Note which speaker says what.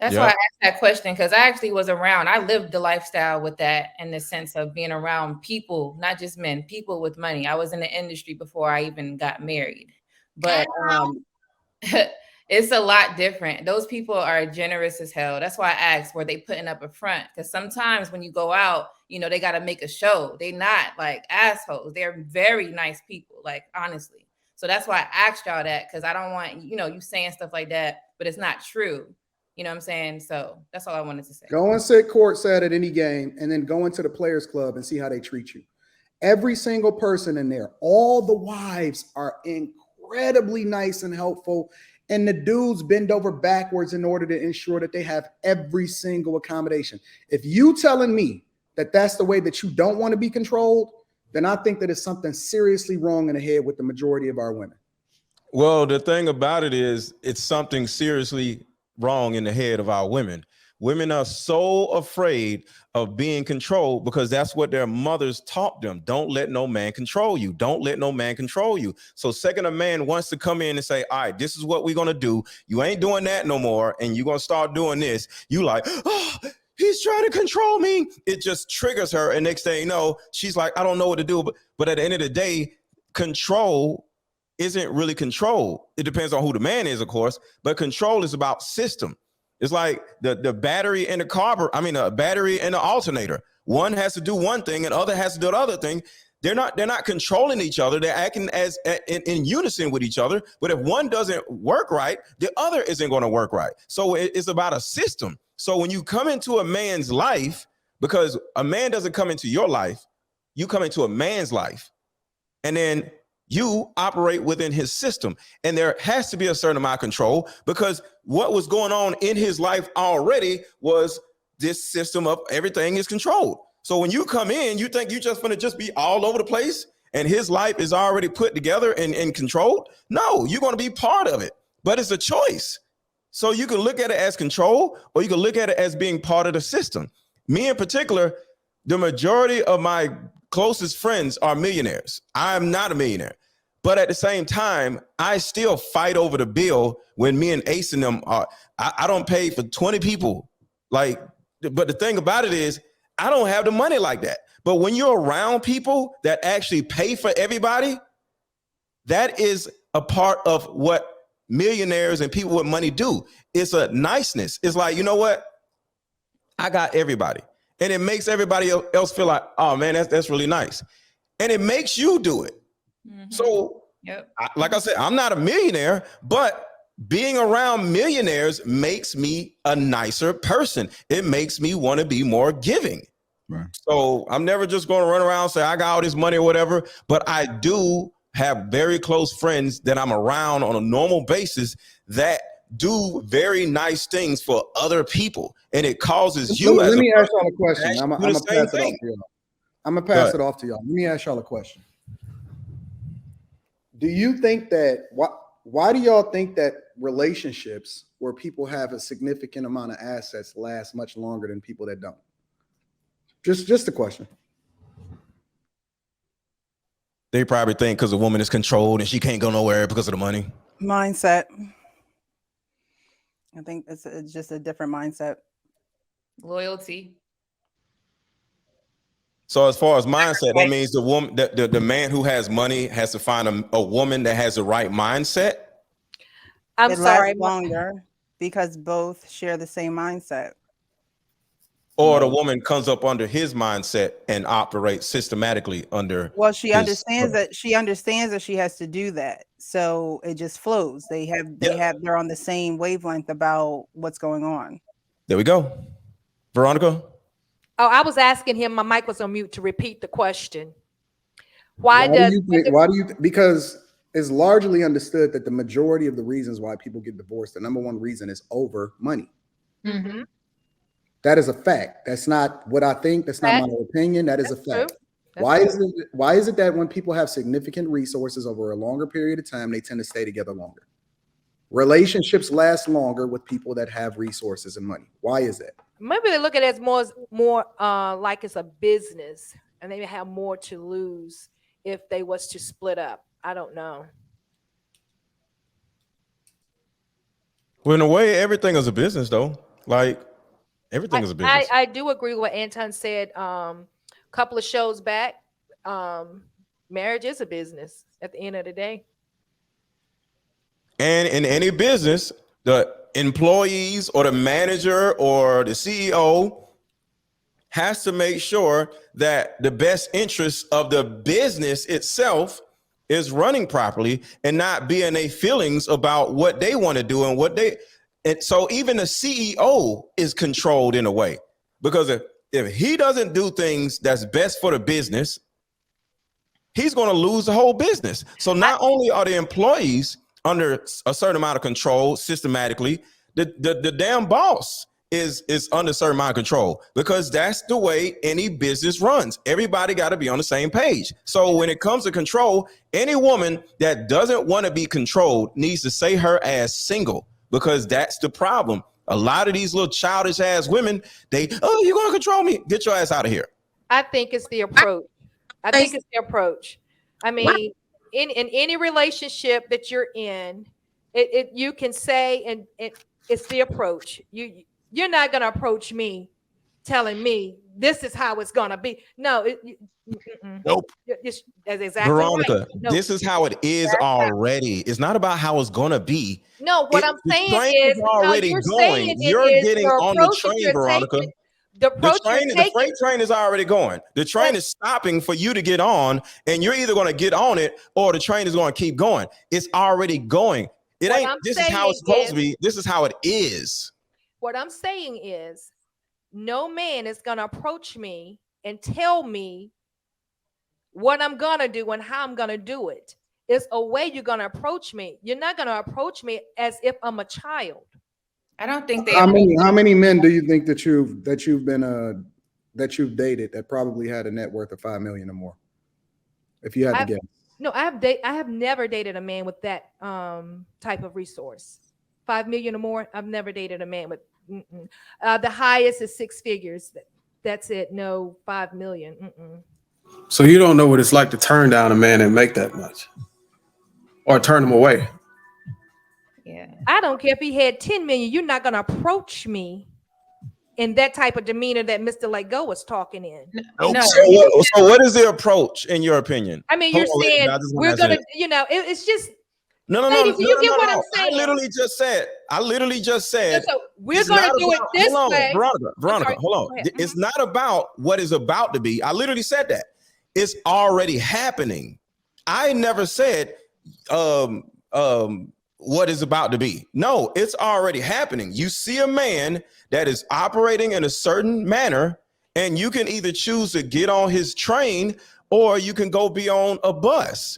Speaker 1: That's why I asked that question, because I actually was around. I lived the lifestyle with that, in the sense of being around people, not just men, people with money. I was in the industry before I even got married. But it's a lot different. Those people are generous as hell. That's why I asked, were they putting up a front? Because sometimes when you go out, they got to make a show. They not like assholes. They're very nice people, like, honestly. So that's why I asked y'all that, because I don't want, you saying stuff like that, but it's not true. You know what I'm saying? So that's all I wanted to say.
Speaker 2: Go and sit courtside at any game, and then go into the Players Club and see how they treat you. Every single person in there, all the wives are incredibly nice and helpful, and the dudes bend over backwards in order to ensure that they have every single accommodation. If you telling me that that's the way that you don't want to be controlled, then I think that it's something seriously wrong in the head with the majority of our women.
Speaker 3: Well, the thing about it is, it's something seriously wrong in the head of our women. Women are so afraid of being controlled because that's what their mothers taught them. Don't let no man control you. Don't let no man control you. So second a man wants to come in and say, all right, this is what we're going to do. You ain't doing that no more. And you're going to start doing this. You like, oh, he's trying to control me. It just triggers her. And next thing you know, she's like, I don't know what to do. But at the end of the day, control isn't really control. It depends on who the man is, of course, but control is about system. It's like the battery and the battery and the alternator. One has to do one thing and the other has to do the other thing. They're not controlling each other. They're acting as in unison with each other. But if one doesn't work right, the other isn't going to work right. So it's about a system. So when you come into a man's life, because a man doesn't come into your life, you come into a man's life, and then you operate within his system. And there has to be a certain amount of control, because what was going on in his life already was this system of everything is controlled. So when you come in, you think you're just going to just be all over the place and his life is already put together and controlled. No, you're going to be part of it, but it's a choice. So you can look at it as control, or you can look at it as being part of the system. Me in particular, the majority of my closest friends are millionaires. I'm not a millionaire. But at the same time, I still fight over the bill when me and Ace and them are, I don't pay for 20 people. But the thing about it is, I don't have the money like that. But when you're around people that actually pay for everybody, that is a part of what millionaires and people with money do. It's a niceness. It's like, you know what? I got everybody. And it makes everybody else feel like, oh man, that's really nice. And it makes you do it. Mm-hmm. So, like I said, I'm not a millionaire, but being around millionaires makes me a nicer person. It makes me want to be more giving. Right. So I'm never just going to run around and say, I got all this money or whatever, but I do have very close friends that I'm around on a normal basis that do very nice things for other people. And it causes you
Speaker 2: Let me ask y'all a question. I'm going to pass it off to y'all. I'm going to pass it off to y'all. Let me ask y'all a question. Do you think that, why do y'all think that relationships where people have a significant amount of assets last much longer than people that don't? Just a question.
Speaker 3: They probably think because a woman is controlled and she can't go nowhere because of the money.
Speaker 4: Mindset. I think it's just a different mindset.
Speaker 1: Loyalty.
Speaker 3: So as far as mindset, that means the woman, the man who has money has to find a woman that has the right mindset.
Speaker 4: I'm sorry, longer because both share the same mindset.
Speaker 3: Or the woman comes up under his mindset and operates systematically under.
Speaker 4: Well, she understands that she has to do that, so it just flows. They're on the same wavelength about what's going on.
Speaker 3: There we go, Veronica.
Speaker 5: Oh, I was asking him. My mic was on mute to repeat the question.
Speaker 2: Because it's largely understood that the majority of the reasons why people get divorced, the number one reason is over money. Mm-hmm. That is a fact. That's not what I think. That's not my opinion. That's a fact. Why is it that when people have significant resources over a longer period of time, they tend to stay together longer? Relationships last longer with people that have resources and money. Why is that?
Speaker 5: Maybe they look at it as more like it's a business, and they have more to lose if they was to split up. I don't know.
Speaker 3: Well, in a way, everything is a business, though. Like everything is a business.
Speaker 5: I do agree with what Anton said. Couple of shows back. Marriage is a business at the end of the day.
Speaker 3: And in any business, the employees or the manager or the CEO has to make sure that the best interest of the business itself is running properly and not be in their feelings about what they want to do and what they. And so even the CEO is controlled in a way, because if he doesn't do things that's best for the business, he's going to lose the whole business. So not only are the employees under a certain amount of control systematically, the damn boss is under a certain amount of control, because that's the way any business runs. Everybody got to be on the same page. So when it comes to control, any woman that doesn't want to be controlled needs to say her ass single, because that's the problem. A lot of these little childish ass women, you're going to control me. Get your ass out of here.
Speaker 5: I think it's the approach. I mean, in any relationship that you're in, you can say, and it's the approach. You're not going to approach me telling me this is how it's going to be. No.
Speaker 3: Nope.
Speaker 5: That's exactly
Speaker 3: Veronica,
Speaker 5: right. No.
Speaker 3: this is how it is already. It's not about how it's going to be.
Speaker 5: No, what I'm saying is
Speaker 3: already going. You're getting on the train, Veronica. The freight train is already going. The train is stopping for you to get on, and you're either going to get on it or the train is going to keep going. It's already going. This is how it's supposed to be. This is how it is.
Speaker 5: What I'm saying is, no man is going to approach me and tell me what I'm going to do and how I'm going to do it. It's a way you're going to approach me. You're not going to approach me as if I'm a child.
Speaker 1: I don't think they.
Speaker 2: How many men do you think that you've dated that probably had a net worth of $5 million or more? If you had to guess.
Speaker 5: No, I have never dated a man with that type of resource. 5 million or more. I've never dated a man with. The highest is 6 figures. That's it. No, 5 million.
Speaker 6: So you don't know what it's like to turn down a man and make that much, or turn him away.
Speaker 5: Yeah, I don't care if he had 10 million. You're not going to approach me in that type of demeanor that Mr. Let Go was talking in.
Speaker 3: No. So what is the approach in your opinion?
Speaker 5: I mean, you're saying we're going to, it's just.
Speaker 3: No.
Speaker 5: You get what I'm saying?
Speaker 3: I literally just said.
Speaker 5: So we're going to do it this way.
Speaker 3: Veronica, hold on. It's not about what is about to be. I literally said that. It's already happening. I never said what is about to be. No, it's already happening. You see a man that is operating in a certain manner, and you can either choose to get on his train or you can go be on a bus.